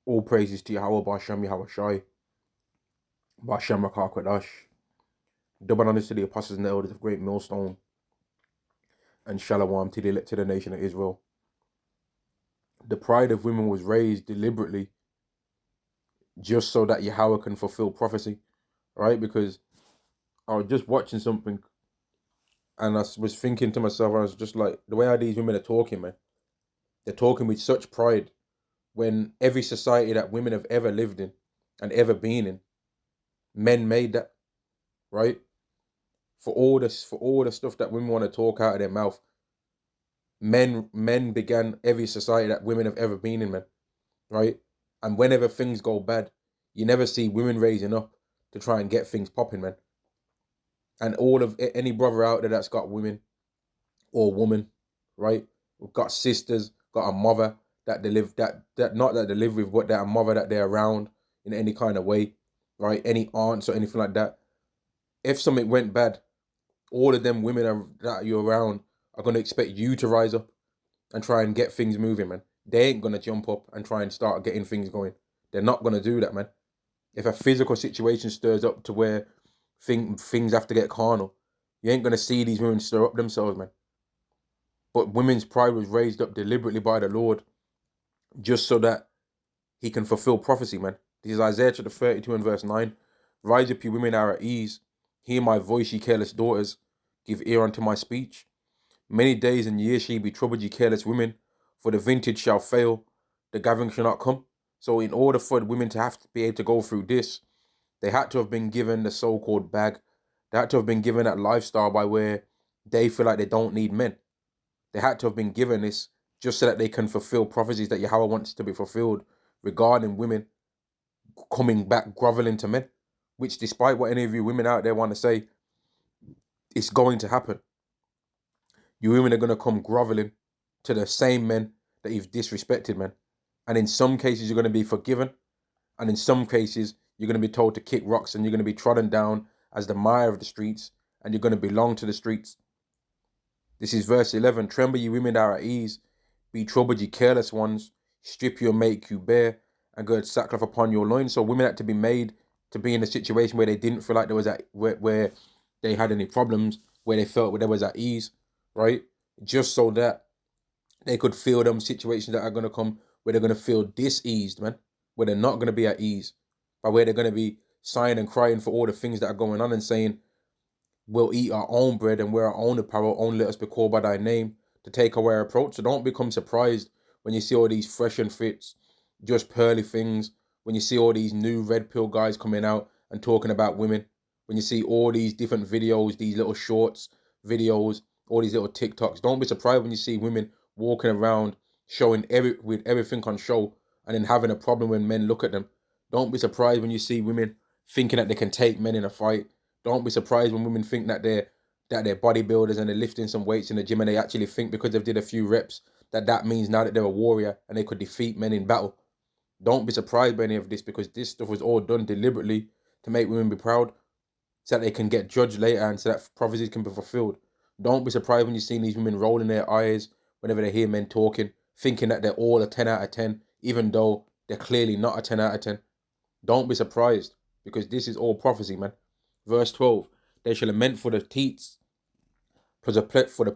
All praises to Yahweh Ba'Shem Yahweh Shai, Ba'Shem Rakah Kodash. Double honors to the apostles and the elders of Great Millstone, and Shalom to the elect to the nation of Israel. The pride of women was raised deliberately just so that Yahweh can fulfill prophecy, right? Because I was just watching something and I was thinking to myself, I was just like, the way how these women are talking, man, they're talking with such pride when every society that women have ever lived in and ever been in, men made that, right? For all the stuff that women want to talk out of their mouth, men began every society that women have ever been in, man, right? And whenever things go bad, you never see women raising up to try and get things popping, man. And all of any brother out there that's got women or woman, right? We've got sisters, got a mother that they live that not that they live with, but that a mother that they're around in any kind of way, right? Any aunts or anything like that. If something went bad, all of them women that you're around are gonna expect you to rise up and try and get things moving, man. They ain't gonna jump up and try and start getting things going. They're not gonna do that, man. If a physical situation stirs up to where things have to get carnal, you ain't gonna see these women stir up themselves, man. But women's pride was raised up deliberately by the Lord just so that he can fulfill prophecy, man. This is Isaiah chapter 32 and verse 9. Rise up, you women are at ease. Hear my voice, ye careless daughters. Give ear unto my speech. Many days and years shall ye be troubled, ye careless women, for the vintage shall fail, the gathering shall not come. So in order for the women to have to be able to go through this, they had to have been given the so-called bag. They had to have been given that lifestyle by where they feel like they don't need men. They had to have been given this just so that they can fulfill prophecies that Yahweh wants to be fulfilled regarding women coming back groveling to men, which despite what any of you women out there want to say, it's going to happen. You women are going to come groveling to the same men that you've disrespected, man. And in some cases, you're going to be forgiven. And in some cases, you're going to be told to kick rocks and you're going to be trodden down as the mire of the streets and you're going to belong to the streets. This is verse 11. Tremble, ye women that are at ease. Be troubled, ye careless ones. Strip you and make you bare, and gird sackcloth upon your loins. So women had to be made to be in a situation where they didn't feel like there was where they had any problems, where they felt where there was at ease, right? Just so that they could feel them situations that are going to come where they're going to feel diseased, man. Where they're not going to be at ease, but where they're going to be sighing and crying for all the things that are going on and saying, we'll eat our own bread and wear our own apparel, only let us be called by thy name, to take away our approach. So don't become surprised when you see all these fresh and fits, just pearly things, when you see all these new red pill guys coming out and talking about women, when you see all these different videos, these little shorts, videos, all these little TikToks. Don't be surprised when you see women walking around showing with everything on show and then having a problem when men look at them. Don't be surprised when you see women thinking that they can take men in a fight. Don't be surprised when women think that they're bodybuilders and they're lifting some weights in the gym and they actually think because they've did a few reps that means now that they're a warrior and they could defeat men in battle. Don't be surprised by any of this because this stuff was all done deliberately to make women be proud so that they can get judged later and so that prophecies can be fulfilled. Don't be surprised when you see these women rolling their eyes whenever they hear men talking, thinking that they're all a 10 out of 10, even though they're clearly not a 10 out of 10. Don't be surprised because this is all prophecy, man. Verse 12, they shall lament for the teats, for the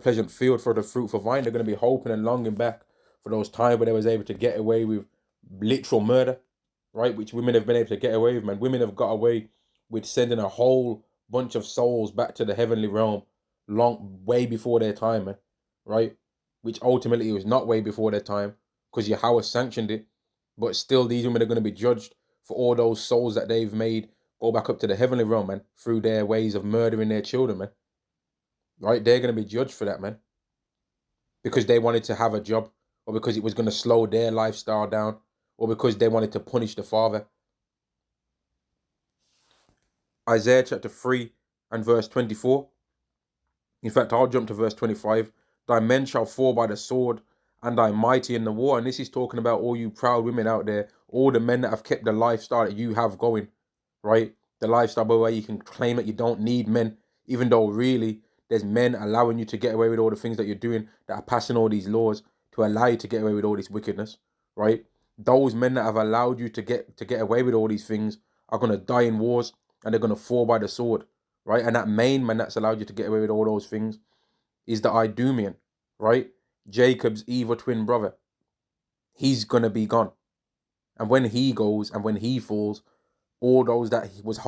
pleasant field, for the fruitful vine. They're going to be hoping and longing back for those times where they was able to get away with literal murder, right? Which women have been able to get away with, man. Women have got away with sending a whole bunch of souls back to the heavenly realm way before their time, man, right? Which ultimately was not way before their time because Yahweh sanctioned it. But still, these women are going to be judged for all those souls that they've made go back up to the heavenly realm, man, through their ways of murdering their children, man. Right? They're going to be judged for that, man. Because they wanted to have a job, or because it was going to slow their lifestyle down, or because they wanted to punish the father. Isaiah chapter 3 and verse 24. In fact, I'll jump to verse 25. Thy men shall fall by the sword, and thy mighty in the war. And this is talking about all you proud women out there, all the men that have kept the lifestyle that you have going, right? The lifestyle where you can claim that you don't need men, even though really there's men allowing you to get away with all the things that you're doing that are passing all these laws to allow you to get away with all this wickedness, right? Those men that have allowed you to get away with all these things are gonna die in wars and they're gonna fall by the sword, right? And that main man that's allowed you to get away with all those things is the Idumean, right? Jacob's evil twin brother. He's gonna be gone, and when he goes and when he falls, all those that he was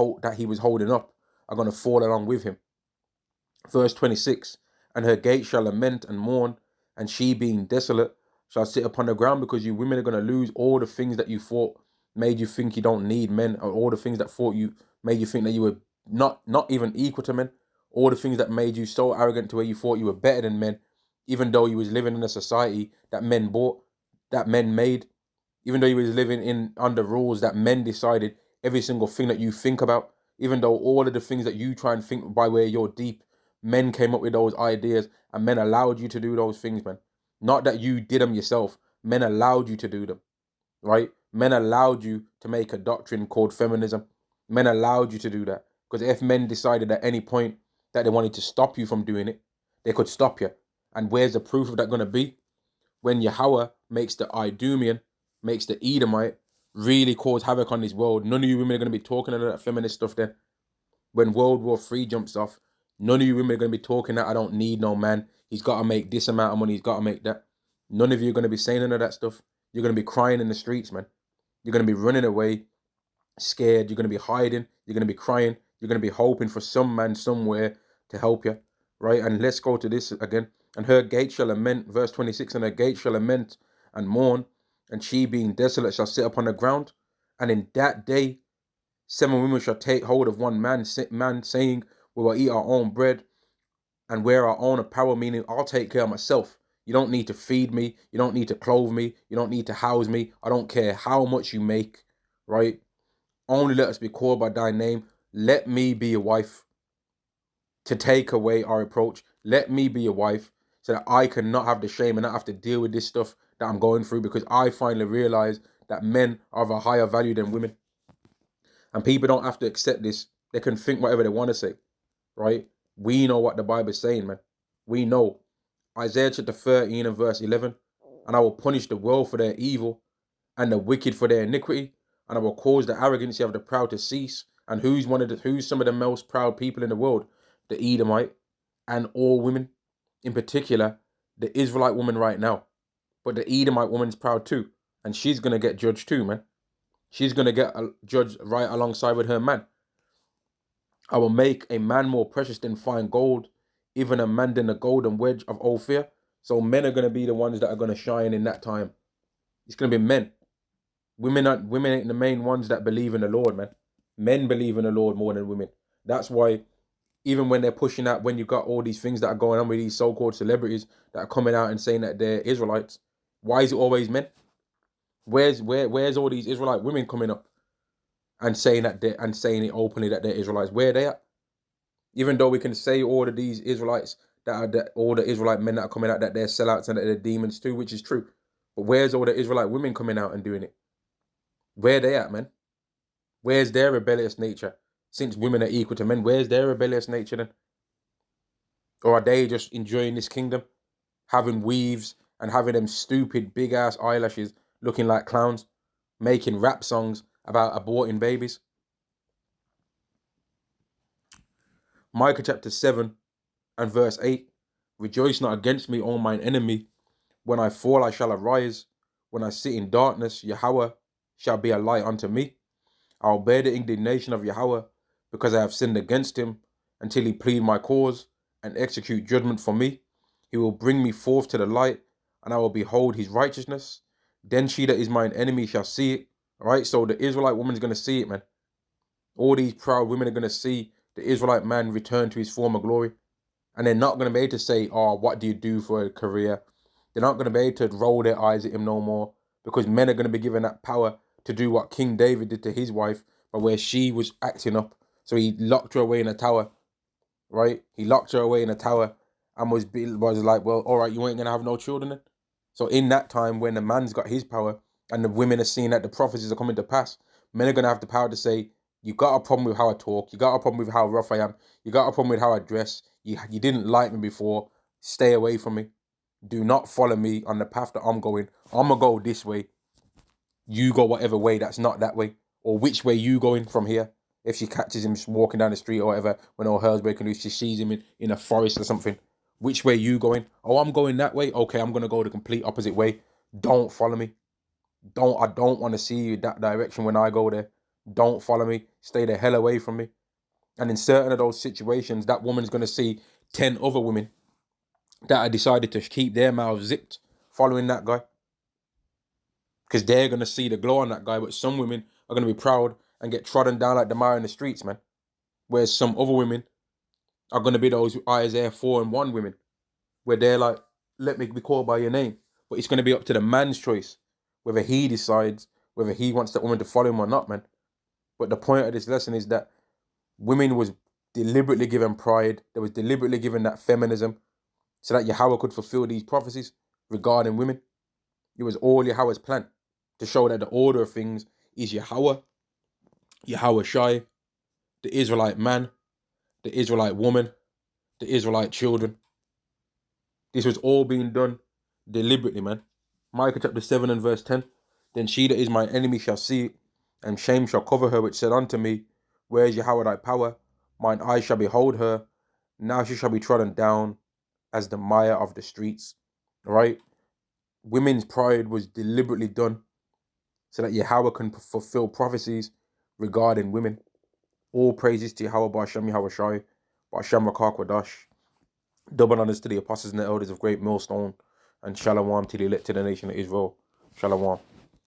holding up are gonna fall along with him. Verse 26, and her gates shall lament and mourn, and she being desolate shall sit upon the ground, because you women are going to lose all the things that you thought made you think you don't need men, or all the things that thought you made you think that you were not even equal to men, all the things that made you so arrogant to where you thought you were better than men, even though you was living in a society that men bought, that men made, even though you was living in under rules that men decided every single thing that you think about, even though all of the things that you try and think by where you're deep, men came up with those ideas and men allowed you to do those things, man. Not that you did them yourself. Men allowed you to do them, right? Men allowed you to make a doctrine called feminism. Men allowed you to do that. Because if men decided at any point that they wanted to stop you from doing it, they could stop you. And where's the proof of that going to be? When Yahweh makes the Idumean, makes the Edomite really cause havoc on this world, none of you women are going to be talking about that feminist stuff then. When World War III jumps off, none of you women are going to be talking that I don't need no man. He's got to make this amount of money. He's got to make that. None of you are going to be saying none of that stuff. You're going to be crying in the streets, man. You're going to be running away, scared. You're going to be hiding. You're going to be crying. You're going to be hoping for some man somewhere to help you, right? And let's go to this again. And her gate shall lament, verse 26, and her gate shall lament and mourn, and she being desolate shall sit upon the ground. And in that day 7 women shall take hold of one man, saying, we will eat our own bread and wear our own apparel, meaning I'll take care of myself. You don't need to feed me. You don't need to clothe me. You don't need to house me. I don't care how much you make, right? Only let us be called by thy name. Let me be your wife to take away our reproach. Let me be your wife so that I can not have the shame and not have to deal with this stuff that I'm going through, because I finally realize that men are of a higher value than women. And people don't have to accept this. They can think whatever they want to say, right? We know what the Bible is saying, man. We know. Isaiah chapter 13 and verse 11. And I will punish the world for their evil and the wicked for their iniquity. And I will cause the arrogancy of the proud to cease. And who's some of the most proud people in the world? The Edomite and all women. In particular, the Israelite woman right now. But the Edomite woman's proud too. And she's going to get judged too, man. She's going to get judged right alongside with her man. I will make a man more precious than fine gold, even a man than the golden wedge of Ophir. So men are going to be the ones that are going to shine in that time. It's going to be men. Women ain't the main ones that believe in the Lord, man. Men believe in the Lord more than women. That's why even when they're pushing out, when you got all these things that are going on with these so-called celebrities that are coming out and saying that they're Israelites, why is it always men? Where's all these Israelite women coming up and saying it openly that they're Israelites? Where are they at? Even though we can say all of these Israelites all the Israelite men that are coming out that they're sellouts and that they're demons too, which is true. But where's all the Israelite women coming out and doing it? Where are they at, man? Where's their rebellious nature? Since women are equal to men, where's their rebellious nature then? Or are they just enjoying this kingdom? Having weaves and having them stupid big ass eyelashes looking like clowns, making rap songs about aborting babies. Micah chapter 7 and verse 8. Rejoice not against me, O mine enemy. When I fall, I shall arise. When I sit in darkness, Yahweh shall be a light unto me. I will bear the indignation of Yahweh, because I have sinned against him, until he plead my cause and execute judgment for me. He will bring me forth to the light, and I will behold his righteousness. Then she that is mine enemy shall see it. All right, so the Israelite woman is going to see it, man. All these proud women are going to see the Israelite man return to his former glory. And they're not going to be able to say, oh, what do you do for a career? They're not going to be able to roll their eyes at him no more, because men are going to be given that power to do what King David did to his wife, but where she was acting up. So he locked her away in a tower, right? He locked her away in a tower and was like, well, all right, you ain't going to have no children then. So in that time when the man's got his power and the women are seeing that the prophecies are coming to pass, men are going to have the power to say, you got a problem with how I talk. You got a problem with how rough I am. You got a problem with how I dress. You didn't like me before. Stay away from me. Do not follow me on the path that I'm going. I'm going to go this way. you go whatever way that's not that way, or which way you going from here. If she catches him walking down the street or whatever, when all hell's breaking loose, she sees him in a forest or something. Which way you going? Oh, I'm going that way. Okay, I'm gonna go the complete opposite way. Don't follow me. I don't want to see you that direction when I go there. Don't follow me. Stay the hell away from me. And in certain of those situations, that woman's gonna see 10 other women that are decided to keep their mouths zipped following that guy. Because they're gonna see the glow on that guy, but some women are gonna be proud and get trodden down like the mire in the streets, man. Whereas some other women are gonna be those Isaiah 4 and 1 women, where they're like, let me be called by your name. But it's gonna be up to the man's choice whether he decides whether he wants that woman to follow him or not, man. But the point of this lesson is that women was deliberately given pride. They was deliberately given that feminism so that Yahweh could fulfill these prophecies regarding women. It was all Yahweh's plan to show that the order of things is Yahweh, Yahweh Shai, the Israelite man, the Israelite woman, the Israelite children. This was all being done deliberately, man. Micah chapter 7 and verse 10. Then she that is my enemy shall see it, and shame shall cover her, which said unto me, where is Yahweh thy power? Mine eyes shall behold her. Now she shall be trodden down as the mire of the streets. Right? Women's pride was deliberately done so that Yahweh can fulfill prophecies regarding women. All praises to Yahweh, Ba'ashem Yahweh Shai, Ba'ashem Rakah Kwadash. Double honors to the apostles and the elders of Great Millstone, and Shalom to the elect to the nation of Israel. Shalom.